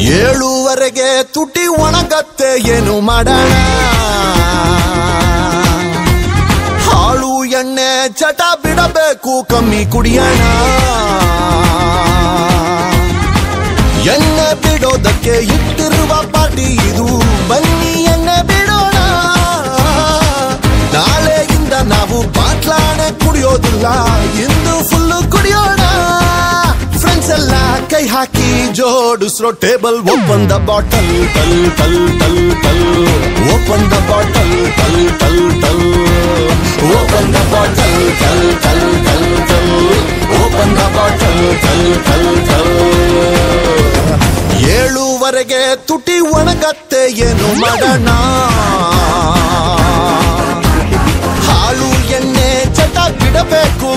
7ವರೆಗೆ ತುಟಿ ಒಣಗತ್ತೆ ಏನು ಮಾಡೋಣ ಹಾಳು ಎಣ್ಣೆ ಚಟ ಬಿಡಬೇಕು ಕಮ್ಮಿ ಕುಡಿಯೋಣ ಎಣ್ಣೆ ಬಿಡೋದಕ್ಕೆ ಇಟ್ಟಿರುವ ಪಾರ್ಟಿ ಇದು ಬನ್ನಿ ಎಣ್ಣೆ ಬಿಡೋಣ ನಾಳೆಯಿಂದ ನಾವು ಬಾಟ್ಲಾಣೆ ಕುಡಿಯೋದಿಲ್ಲ ಇಂದು ಫುಲ್ಲು ಕುಡಿಯೋಣ ಫ್ರೆಂಡ್ಸ್ ಎಲ್ಲ ಕೈ ಹಾಕಿ ಜೋಡಿಸ್ರೋ ಟೇಬಲ್ ಓಪನ್ ದ ಬಾಟಲ್ ಟಲ್ ಟಲ್ ಟಲ್ ಟಲ್ ಓಪನ್ ದ ಬಾಟಲ್ ಟಲ್ ಟಲ್ ಟಲ್ ಓಪನ್ ದ ಬಾಟಲ್ ಟಲ್ ಟಲ್ ಟಲ್ ಟಲ್ ಓಪನ್ ದ ಬಾಟಲ್ ಟಲ್ ಟಲ್ ಟಲ್ 7ವರೆಗೆ ತುಟಿ ಒಣಗತ್ತೆ ಏನು ಮಾಡೋಣ ಹಾಳು ಎಣ್ಣೆ ಚಟ ಬಿಡಬೇಕು